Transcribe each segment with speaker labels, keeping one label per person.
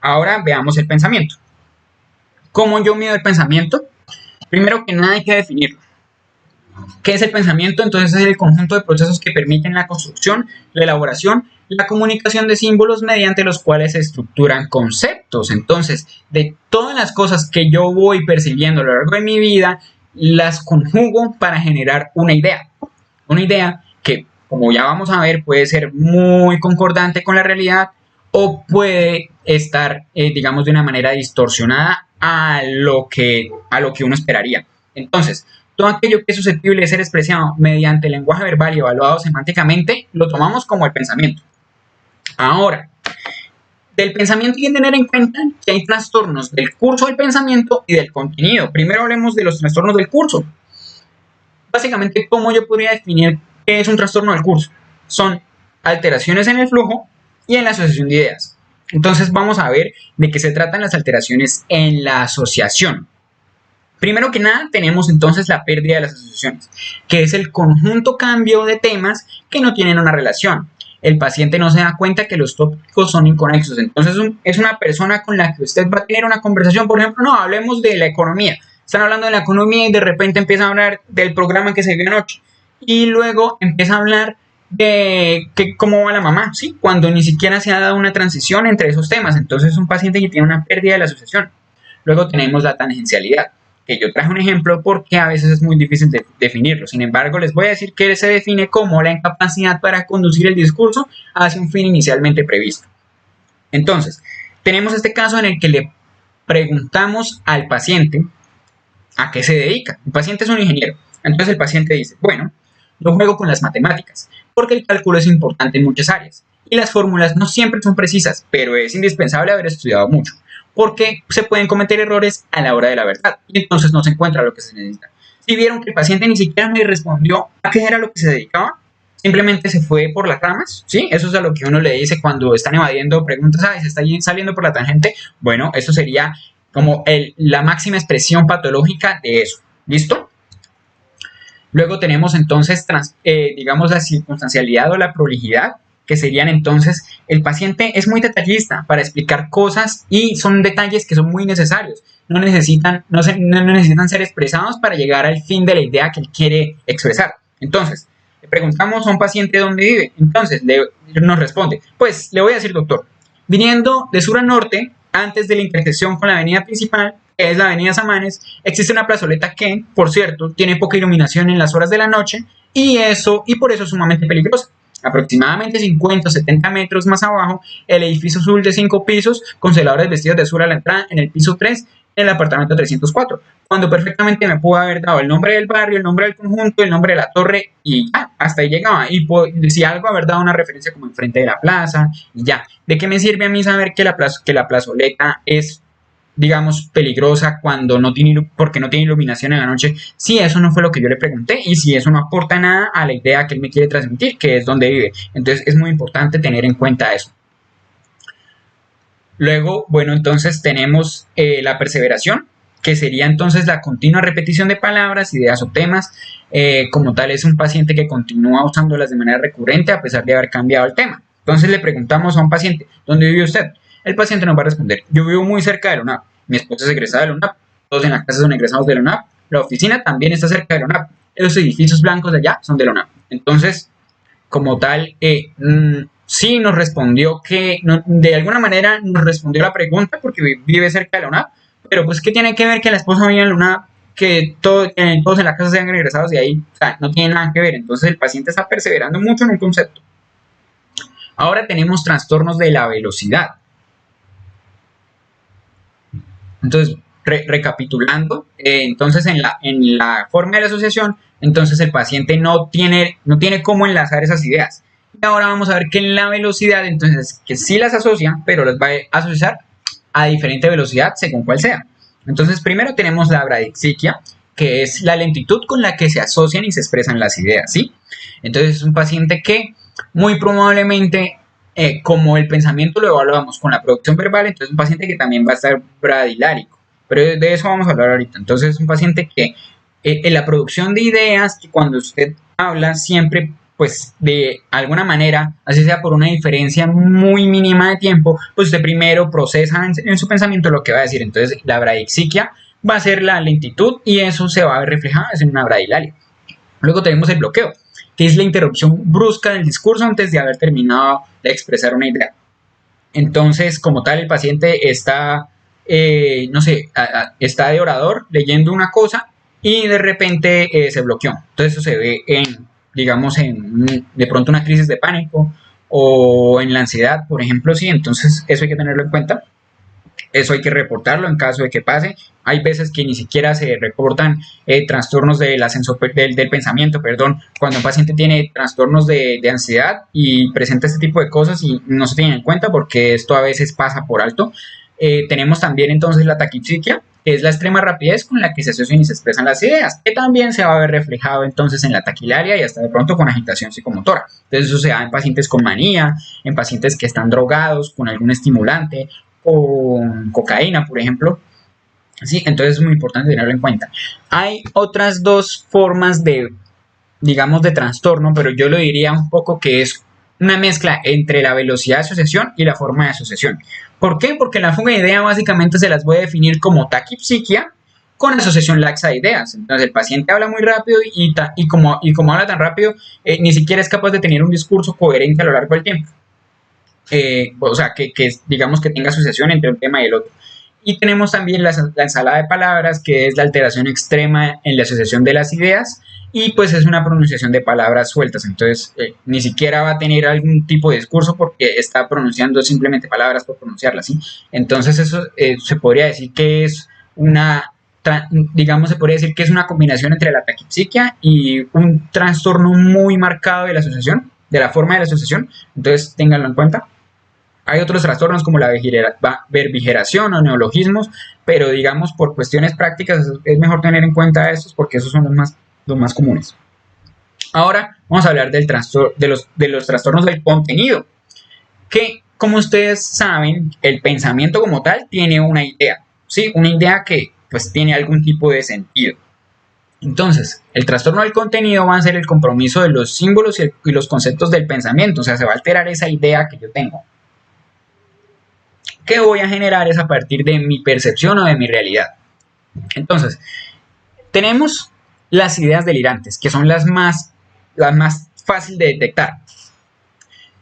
Speaker 1: Ahora veamos el pensamiento. ¿Cómo yo mido el pensamiento? Primero que nada hay que definirlo. ¿Qué es el pensamiento? Entonces es el conjunto de procesos que permiten la construcción, la elaboración, la comunicación de símbolos mediante los cuales se estructuran conceptos. Entonces, de todas las cosas que yo voy percibiendo a lo largo de mi vida, las conjugo para generar una idea. Una idea que, como ya vamos a ver, puede ser muy concordante con la realidad o puede estar, digamos, de una manera distorsionada a lo que uno esperaría. Entonces, todo aquello que es susceptible de ser expresado mediante el lenguaje verbal y evaluado semánticamente, lo tomamos como el pensamiento. Ahora, del pensamiento hay que tener en cuenta que hay trastornos del curso del pensamiento y del contenido. Primero hablemos de los trastornos del curso. Básicamente, ¿cómo yo podría definir qué es un trastorno del curso? Son alteraciones en el flujo y en la asociación de ideas. Entonces vamos a ver de qué se tratan las alteraciones en la asociación. Primero que nada, tenemos entonces la pérdida de las asociaciones, que es el conjunto cambio de temas que no tienen una relación. El paciente no se da cuenta que los tópicos son inconexos. Entonces, es una persona con la que usted va a tener una conversación. Por ejemplo, no, hablemos de la economía. Están hablando de la economía y de repente empieza a hablar del programa que se vio anoche. Y luego empieza a hablar de cómo va la mamá, ¿sí? Cuando ni siquiera se ha dado una transición entre esos temas. Entonces, es un paciente que tiene una pérdida de la asociación. Luego tenemos la tangencialidad, que yo traje un ejemplo porque a veces es muy difícil de definirlo. Sin embargo, les voy a decir que se define como la incapacidad para conducir el discurso hacia un fin inicialmente previsto. Entonces, tenemos este caso en el que le preguntamos al paciente a qué se dedica. El paciente es un ingeniero. Entonces el paciente dice, bueno, yo juego con las matemáticas porque el cálculo es importante en muchas áreas y las fórmulas no siempre son precisas, pero es indispensable haber estudiado mucho, porque se pueden cometer errores a la hora de la verdad y entonces no se encuentra lo que se necesita. Si vieron que el paciente ni siquiera me respondió a qué era lo que se dedicaba, simplemente se fue por las ramas, ¿sí? Eso es a lo que uno le dice cuando están evadiendo preguntas, se está saliendo por la tangente. Bueno, eso sería como la máxima expresión patológica de eso, ¿listo? Luego tenemos entonces, digamos, la circunstancialidad o la prolijidad, que serían entonces, el paciente es muy detallista para explicar cosas y son detalles que son muy necesarios. No necesitan ser expresados para llegar al fin de la idea que él quiere expresar. Entonces, le preguntamos a un paciente dónde vive. Entonces, nos responde, pues le voy a decir, doctor, viniendo de sur a norte, antes de la intersección con la avenida principal, que es la avenida Samanes, existe una plazoleta que, por cierto, tiene poca iluminación en las horas de la noche y por eso es sumamente peligrosa. Aproximadamente 50 o 70 metros más abajo, el edificio azul de 5 pisos, con celadores vestidos de azul a la entrada, en el piso 3, en el apartamento 304, cuando perfectamente me pudo haber dado el nombre del barrio, el nombre del conjunto, el nombre de la torre y ya, hasta ahí llegaba. Y si algo, haber dado una referencia como enfrente de la plaza y ya. ¿De qué me sirve a mí saber que la plazoleta es, digamos, peligrosa porque no tiene iluminación en la noche, si eso no fue lo que yo le pregunté y si eso no aporta nada a la idea que él me quiere transmitir, que es donde vive? Entonces es muy importante tener en cuenta eso. Luego, bueno, entonces tenemos la perseveración, que sería entonces la continua repetición de palabras, ideas o temas. Como tal, es un paciente que continúa usándolas de manera recurrente a pesar de haber cambiado el tema. Entonces le preguntamos a un paciente, ¿dónde vive usted? El paciente nos va a responder, yo vivo muy cerca de la UNAP, mi esposa es egresada de la UNAP, todos en la casa son egresados de la UNAP, la oficina también está cerca de la UNAP, los edificios blancos de allá son de la UNAP. Entonces, como tal, sí nos respondió que, de alguna manera nos respondió la pregunta porque vive cerca de la UNAP, pero pues ¿qué tiene que ver que la esposa vive en la UNAP, que todos en la casa sean egresados de ahí? O sea, no tiene nada que ver. Entonces el paciente está perseverando mucho en un concepto. Ahora tenemos trastornos de la velocidad. Entonces, recapitulando, entonces en la forma de la asociación, entonces el paciente no tiene cómo enlazar esas ideas. Y ahora vamos a ver que en la velocidad, entonces, que sí las asocia, pero las va a asociar a diferente velocidad según cuál sea. Entonces, primero tenemos la bradixiquia, que es la lentitud con la que se asocian y se expresan las ideas, ¿sí? Entonces, es un paciente que muy probablemente, como el pensamiento lo evaluamos con la producción verbal, entonces es un paciente que también va a estar bradilárico. Pero de eso vamos a hablar ahorita. Entonces, es un paciente que en la producción de ideas, que cuando usted habla siempre pues de alguna manera, así sea por una diferencia muy mínima de tiempo, pues usted primero procesa en su pensamiento lo que va a decir. Entonces la bradixiquia va a ser la lentitud y eso se va a ver reflejado en una bradilalia. Luego tenemos el bloqueo, que es la interrupción brusca del discurso antes de haber terminado de expresar una idea. Entonces, como tal, el paciente está, no sé, está de orador leyendo una cosa y de repente se bloqueó. Entonces eso se ve en, digamos, en de pronto una crisis de pánico o en la ansiedad, por ejemplo, sí. Entonces eso hay que tenerlo en cuenta. Eso hay que reportarlo en caso de que pase. Hay veces que ni siquiera se reportan trastornos del pensamiento, perdón, cuando un paciente tiene trastornos de ansiedad y presenta este tipo de cosas y no se tienen en cuenta porque esto a veces pasa por alto. Tenemos también entonces la taquipsiquia, que es la extrema rapidez con la que se asocian y se expresan las ideas, que también se va a ver reflejado entonces en la taquilaria y hasta de pronto con agitación psicomotora. Entonces eso se da en pacientes con manía, en pacientes que están drogados con algún estimulante, con cocaína, por ejemplo. Sí, entonces es muy importante tenerlo en cuenta. Hay otras dos formas de, digamos, de trastorno, pero yo lo diría un poco que es una mezcla entre la velocidad de asociación y la forma de asociación. ¿Por qué? Porque la fuga de idea básicamente se las voy a definir como taquipsiquia con asociación laxa de ideas. Entonces el paciente habla muy rápido y como habla tan rápido, ni siquiera es capaz de tener un discurso coherente a lo largo del tiempo. O sea, que digamos que tenga asociación entre un tema y el otro. Y tenemos también la ensalada de palabras, que es la alteración extrema en la asociación de las ideas, y pues es una pronunciación de palabras sueltas. Entonces ni siquiera va a tener algún tipo de discurso porque está pronunciando simplemente palabras por pronunciarlas, ¿sí? Entonces eso se podría decir que es se podría decir que es una combinación entre la taquipsiquia y un trastorno muy marcado de la asociación, de la forma de la asociación. Entonces ténganlo en cuenta. Hay otros trastornos como la verbigeración o neologismos, pero digamos por cuestiones prácticas es mejor tener en cuenta estos porque esos son los más comunes. Ahora vamos a hablar de los trastornos del contenido, que como ustedes saben, el pensamiento como tal tiene una idea, ¿sí? Una idea que pues tiene algún tipo de sentido. Entonces, el trastorno del contenido va a ser el compromiso de los símbolos y los conceptos del pensamiento, o sea, se va a alterar esa idea que yo tengo. ¿Qué voy a generar? Es a partir de mi percepción o de mi realidad. Entonces, tenemos las ideas delirantes, que son las más fáciles de detectar.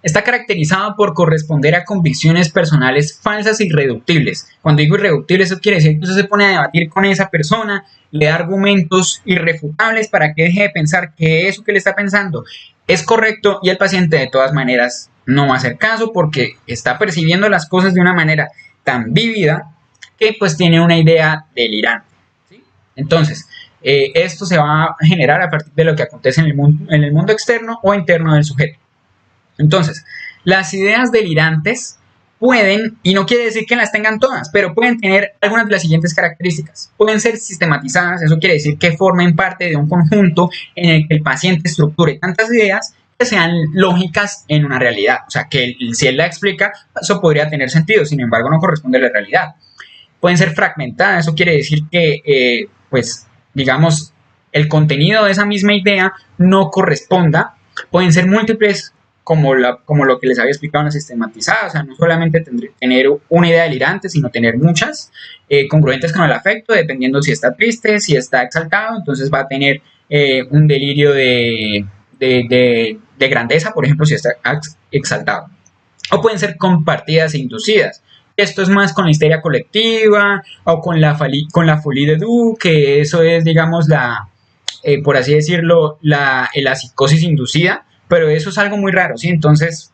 Speaker 1: Está caracterizado por corresponder a convicciones personales falsas e irreductibles. Cuando digo irreductibles, eso quiere decir que usted se pone a debatir con esa persona, le da argumentos irrefutables para que deje de pensar que eso que le está pensando es correcto y el paciente de todas maneras no va a hacer caso porque está percibiendo las cosas de una manera tan vívida que pues tiene una idea delirante, ¿sí? Entonces, esto se va a generar a partir de lo que acontece en el mundo externo o interno del sujeto. Entonces, las ideas delirantes pueden, y no quiere decir que las tengan todas, pero pueden tener algunas de las siguientes características. Pueden ser sistematizadas, eso quiere decir que formen parte de un conjunto en el que el paciente estructure tantas ideas que sean lógicas en una realidad. O sea, que si él la explica, eso podría tener sentido, sin embargo no corresponde a la realidad. Pueden ser fragmentadas, eso quiere decir que, pues, digamos, el contenido de esa misma idea no corresponda. Pueden ser múltiples, como lo que les había explicado en la sistematizada, o sea, no solamente tener una idea delirante, sino tener muchas, congruentes con el afecto, dependiendo si está triste, si está exaltado, entonces va a tener un delirio de grandeza, por ejemplo, si está exaltado. O pueden ser compartidas e inducidas. Esto es más con la histeria colectiva o con la folie de Doux, que eso es, digamos, por así decirlo, la psicosis inducida, pero eso es algo muy raro, ¿sí? Entonces,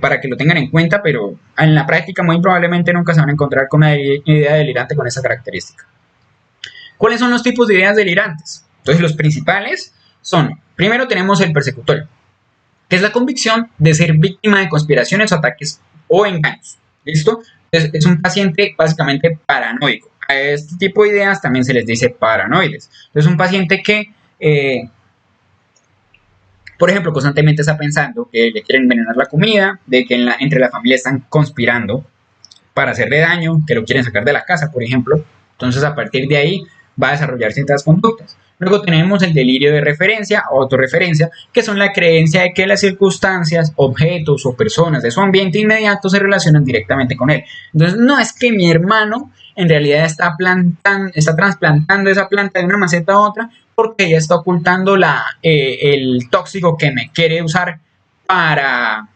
Speaker 1: para que lo tengan en cuenta, pero en la práctica muy probablemente nunca se van a encontrar con una idea delirante con esa característica. ¿Cuáles son los tipos de ideas delirantes? Entonces, los principales son, primero tenemos el persecutorio, que es la convicción de ser víctima de conspiraciones o ataques o engaños, ¿listo? Es un paciente básicamente paranoico. A este tipo de ideas también se les dice paranoides. Es un paciente que por ejemplo, constantemente está pensando que le quieren envenenar la comida, de que entre la familia están conspirando para hacerle daño, que lo quieren sacar de la casa, por ejemplo. Entonces, a partir de ahí, va a desarrollar ciertas conductas. Luego tenemos el delirio de referencia o autorreferencia, que son la creencia de que las circunstancias, objetos o personas de su ambiente inmediato se relacionan directamente con él. Entonces, no es que mi hermano en realidad está trasplantando esa planta de una maceta a otra porque ella está ocultando el tóxico que me quiere usar para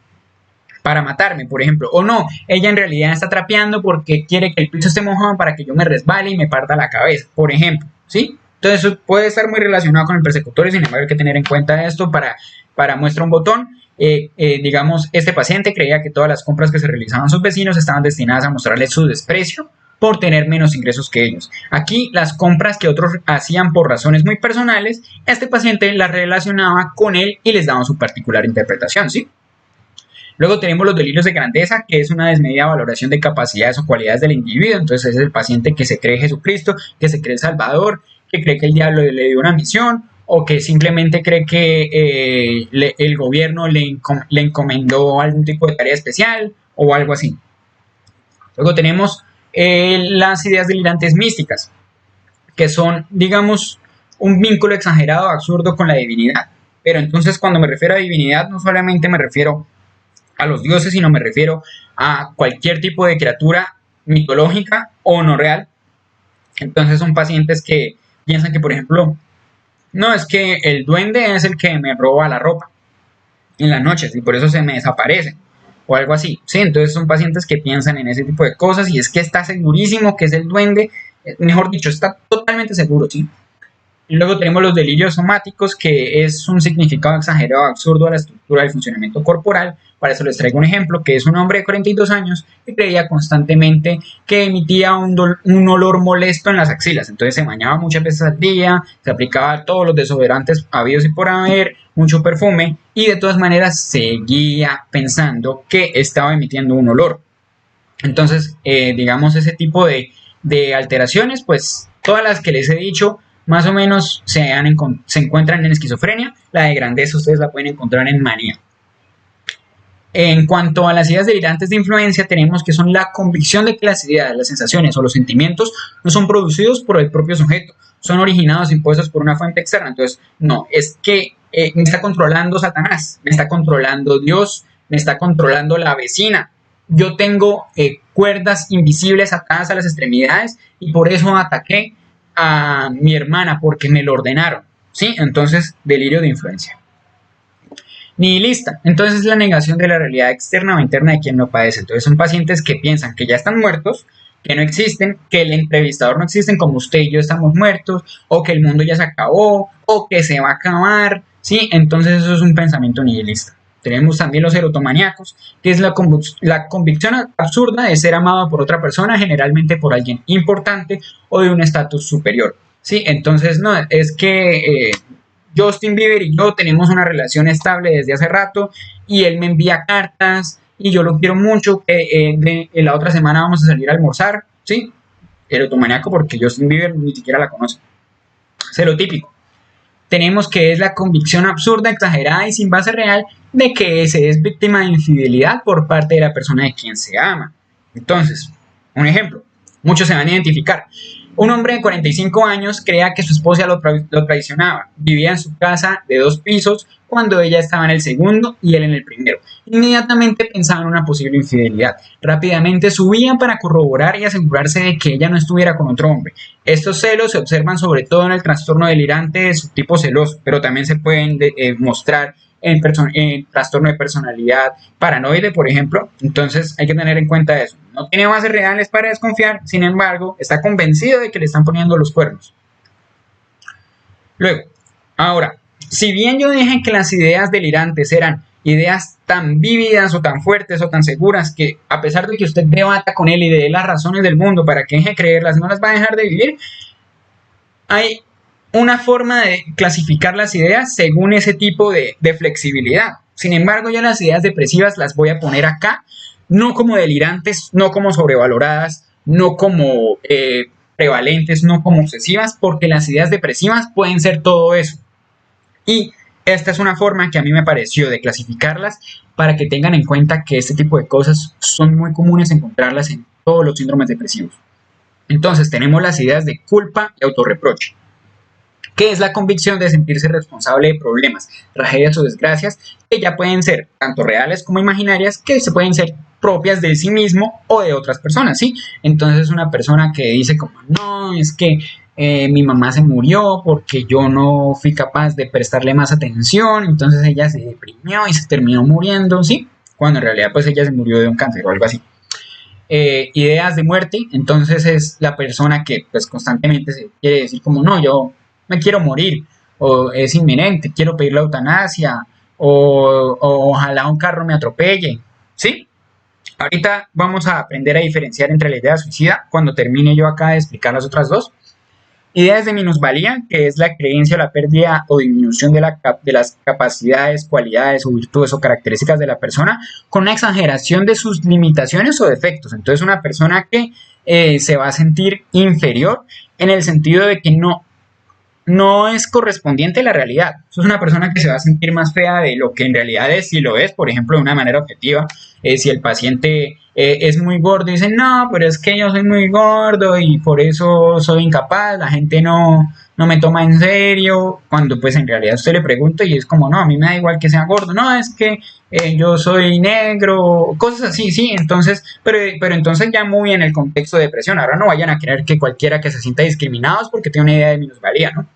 Speaker 1: matarme, por ejemplo. O no, ella en realidad está trapeando porque quiere que el piso esté mojado para que yo me resbale y me parta la cabeza, por ejemplo, ¿sí? Entonces eso puede estar muy relacionado con el persecutorio, sin embargo hay que tener en cuenta esto para muestra un botón. Digamos, este paciente creía que todas las compras que se realizaban sus vecinos estaban destinadas a mostrarle su desprecio por tener menos ingresos que ellos. Aquí las compras que otros hacían por razones muy personales, este paciente las relacionaba con él y les daba su particular interpretación, ¿sí? Luego tenemos los delirios de grandeza, que es una desmedida valoración de capacidades o cualidades del individuo. Entonces es el paciente que se cree Jesucristo, que se cree Salvador, que cree que el diablo le dio una misión, o que simplemente cree que el gobierno le encomendó algún tipo de tarea especial o algo así. Luego tenemos las ideas delirantes místicas, que son, digamos, un vínculo exagerado, absurdo con la divinidad. Pero entonces cuando me refiero a divinidad, no solamente me refiero a los dioses, sino me refiero a cualquier tipo de criatura mitológica o no real. Entonces son pacientes que piensan que, por ejemplo, no, es que el duende es el que me roba la ropa en las noches y por eso se me desaparece o algo así, ¿sí? Entonces son pacientes que piensan en ese tipo de cosas y es que está segurísimo que es el duende, mejor dicho, está totalmente seguro, ¿sí? Y luego tenemos los delirios somáticos, que es un significado exagerado, absurdo a la estructura del funcionamiento corporal. Para eso les traigo un ejemplo, que es un hombre de 42 años que creía constantemente que emitía un olor molesto en las axilas. Entonces se bañaba muchas veces al día, se aplicaba todos los desodorantes habidos y por haber, mucho perfume, y de todas maneras seguía pensando que estaba emitiendo un olor. Entonces, digamos, ese tipo de alteraciones, pues todas las que les he dicho, más o menos se encuentran en esquizofrenia. La de grandeza ustedes la pueden encontrar en manía. En cuanto a las ideas delirantes de influencia, tenemos que son la convicción de que las ideas, las sensaciones o los sentimientos no son producidos por el propio sujeto, son originados e impuestos por una fuente externa. Entonces, no, es que me está controlando Satanás, me está controlando Dios, me está controlando la vecina. Yo tengo cuerdas invisibles atadas a las extremidades y por eso ataqué a mi hermana porque me lo ordenaron, ¿sí? Entonces, delirio de influencia. Nihilista, entonces es la negación de la realidad externa o interna de quien lo padece. Entonces son pacientes que piensan que ya están muertos, que no existen, que el entrevistador no existen, como usted y yo estamos muertos, o que el mundo ya se acabó, o que se va a acabar, ¿sí? Entonces eso es un pensamiento nihilista. Tenemos también los erotomaníacos, que es la convicción absurda de ser amado por otra persona, generalmente por alguien importante o de un estatus superior, ¿sí? Entonces, no, es que Justin Bieber y yo tenemos una relación estable desde hace rato y él me envía cartas y yo lo quiero mucho, la otra semana vamos a salir a almorzar, ¿sí? Erotomaníaco porque Justin Bieber ni siquiera la conoce. Es lo típico. Tenemos que es la convicción absurda, exagerada y sin base real de que se es víctima de infidelidad por parte de la persona de quien se ama. Entonces, un ejemplo, muchos se van a identificar. Un hombre de 45 años creía que su esposa lo traicionaba. Vivía en su casa de 2 pisos cuando ella estaba en el segundo y él en el primero. Inmediatamente pensaba en una posible infidelidad. Rápidamente subía para corroborar y asegurarse de que ella no estuviera con otro hombre. Estos celos se observan sobre todo en el trastorno delirante de subtipo celoso, pero también se pueden mostrar en trastorno de personalidad paranoide, por ejemplo. Entonces hay que tener en cuenta eso. No tiene bases reales para desconfiar, sin embargo, está convencido de que le están poniendo los cuernos. Luego, ahora, si bien yo dije que las ideas delirantes eran ideas tan vívidas o tan fuertes o tan seguras que a pesar de que usted debata con él y dé las razones del mundo para que deje de creerlas, no las va a dejar de vivir, hay una forma de clasificar las ideas según ese tipo de flexibilidad. Sin embargo, ya las ideas depresivas las voy a poner acá, no como delirantes, no como sobrevaloradas, no como prevalentes, no como obsesivas, porque las ideas depresivas pueden ser todo eso. Y esta es una forma que a mí me pareció de clasificarlas para que tengan en cuenta que este tipo de cosas son muy comunes encontrarlas en todos los síndromes depresivos. Entonces tenemos las ideas de culpa y autorreproche. que es la convicción de sentirse responsable de problemas, tragedias o desgracias que ya pueden ser tanto reales como imaginarias, que se pueden ser propias de sí mismo o de otras personas, ¿sí? Entonces una persona que dice como, no, es que mi mamá se murió porque yo no fui capaz de prestarle más atención, entonces ella se deprimió y se terminó muriendo, ¿sí? Cuando en realidad pues ella se murió de un cáncer o algo así. Ideas de muerte, entonces es la persona que pues constantemente se quiere decir como, no, yo me quiero morir, o es inminente, quiero pedir la eutanasia, o ojalá un carro me atropelle, ¿sí? Ahorita vamos a aprender a diferenciar entre la idea suicida cuando termine yo acá de explicar las otras dos. Ideas de minusvalía, que es la creencia o la pérdida o disminución de las capacidades, cualidades o virtudes o características de la persona con una exageración de sus limitaciones o defectos. Entonces una persona que se va a sentir inferior en el sentido de que no es correspondiente a la realidad. Eso es una persona que se va a sentir más fea de lo que en realidad es, si lo es, por ejemplo, de una manera objetiva. Si el paciente es muy gordo y dice, no, pero es que yo soy muy gordo y por eso soy incapaz, la gente no me toma en serio, cuando pues en realidad usted le pregunta y es como, no, a mí me da igual que sea gordo, no, es que yo soy negro, cosas así, sí, entonces, pero entonces ya muy en el contexto de depresión, ahora no vayan a creer que cualquiera que se sienta discriminado es porque tiene una idea de minusvalía, ¿no?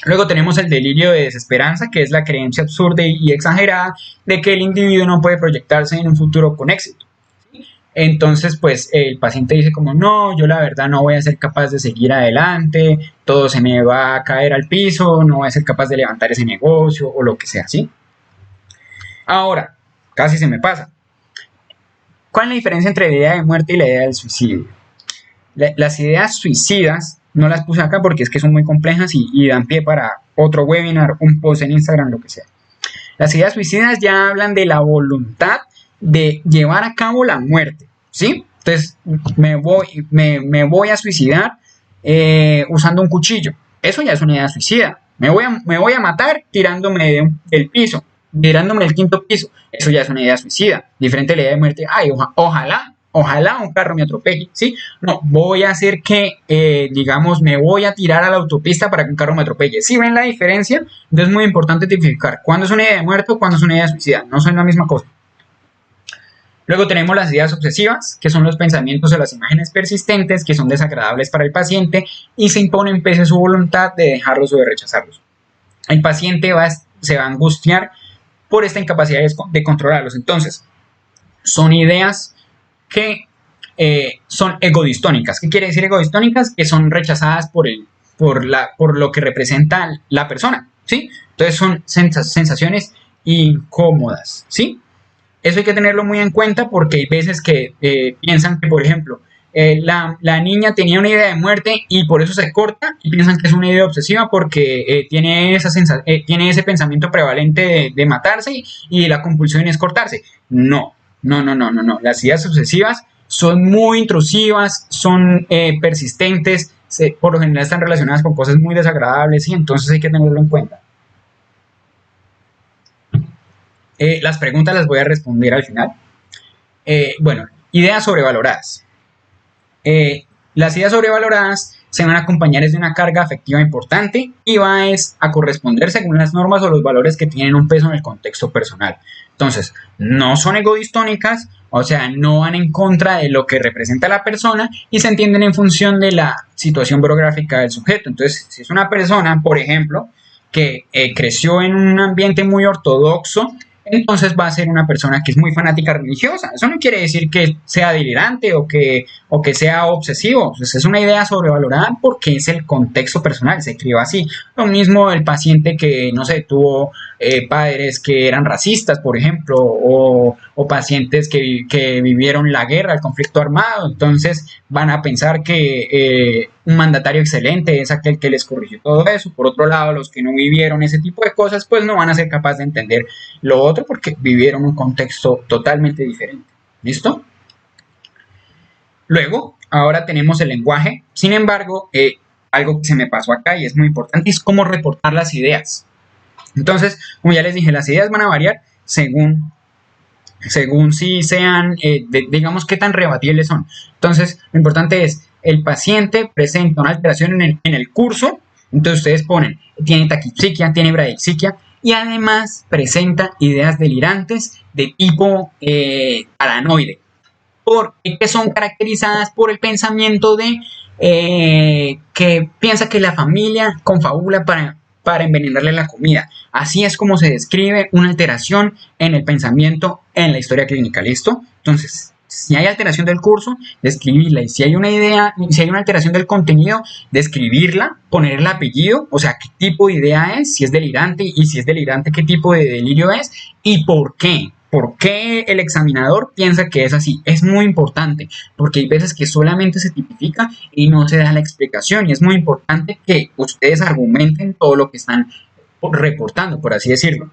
Speaker 1: Luego tenemos el delirio de desesperanza, que es la creencia absurda y exagerada de que el individuo no puede proyectarse en un futuro con éxito. Entonces, pues el paciente dice como, no, yo la verdad no voy a ser capaz de seguir adelante, todo se me va a caer al piso, no voy a ser capaz de levantar ese negocio o lo que sea, ¿sí? Ahora, casi se me pasa. ¿Cuál es la diferencia entre la idea de muerte y la idea del suicidio? Las ideas suicidas no las puse acá porque es que son muy complejas y dan pie para otro webinar, un post en Instagram, lo que sea. Las ideas suicidas ya hablan de la voluntad de llevar a cabo la muerte, ¿sí? Entonces me voy a suicidar usando un cuchillo. Eso ya es una idea suicida. Me voy a matar tirándome del piso, tirándome del quinto piso. Eso ya es una idea suicida. Diferente a la idea de muerte. Ay, ojalá un carro me atropelle, ¿sí? No, voy a hacer que, digamos, me voy a tirar a la autopista para que un carro me atropelle. ¿Sí ven la diferencia? Entonces es muy importante identificar cuándo es una idea de muerte o cuándo es una idea de suicida. No son la misma cosa. Luego tenemos las ideas obsesivas, que son los pensamientos o las imágenes persistentes que son desagradables para el paciente y se imponen pese a su voluntad de dejarlos o de rechazarlos. El paciente se va a angustiar por esta incapacidad de controlarlos. Entonces, son ideas que son egodistónicas. ¿Qué quiere decir egodistónicas? Que son rechazadas por lo que representa la persona, ¿sí? Entonces son sensaciones incómodas, ¿sí? Eso hay que tenerlo muy en cuenta porque hay veces que piensan que, por ejemplo, la niña tenía una idea de muerte y por eso se corta y piensan que es una idea obsesiva porque tiene ese pensamiento prevalente de matarse y la compulsión es cortarse. No. Las ideas obsesivas son muy intrusivas, son persistentes, por lo general están relacionadas con cosas muy desagradables y entonces hay que tenerlo en cuenta. Las preguntas las voy a responder al final. Bueno, ideas sobrevaloradas. Las ideas sobrevaloradas se van a acompañar de una carga afectiva importante y va a corresponder según las normas o los valores que tienen un peso en el contexto personal. Entonces, no son egodistónicas, o sea, no van en contra de lo que representa la persona y se entienden en función de la situación biográfica del sujeto. Entonces, si es una persona, por ejemplo, que creció en un ambiente muy ortodoxo, entonces va a ser una persona que es muy fanática religiosa. Eso no quiere decir que sea delirante o que sea obsesivo. Pues es una idea sobrevalorada porque es el contexto personal, se crió así. Lo mismo el paciente que, no sé, tuvo padres que eran racistas, por ejemplo, o pacientes que vivieron la guerra, el conflicto armado. Entonces van a pensar que un mandatario excelente es aquel que les corrigió todo eso. Por otro lado, los que no vivieron ese tipo de cosas, pues no van a ser capaces de entender lo otro porque vivieron un contexto totalmente diferente. ¿Listo? Luego, ahora tenemos el lenguaje. Sin embargo, algo que se me pasó acá y es muy importante es cómo reportar las ideas. Entonces, como ya les dije, las ideas van a variar según si sean, digamos, qué tan rebatibles son. Entonces, lo importante es, el paciente presenta una alteración en el curso Entonces ustedes ponen, tiene taquipsiquia, tiene bradixiquia y además presenta ideas delirantes de tipo paranoide, que son caracterizadas por el pensamiento de que piensa que la familia confabula para envenenarle la comida. Así es como se describe una alteración en el pensamiento en la historia clínica. ¿Listo? Entonces, si hay alteración del curso, describirla. Y si hay una idea, si hay una alteración del contenido, describirla, poner el apellido, o sea, qué tipo de idea es, si es delirante, y si es delirante, qué tipo de delirio es y por qué. ¿Por qué el examinador piensa que es así? Es muy importante, porque hay veces que solamente se tipifica y no se da la explicación, y es muy importante que ustedes argumenten todo lo que están reportando, por así decirlo.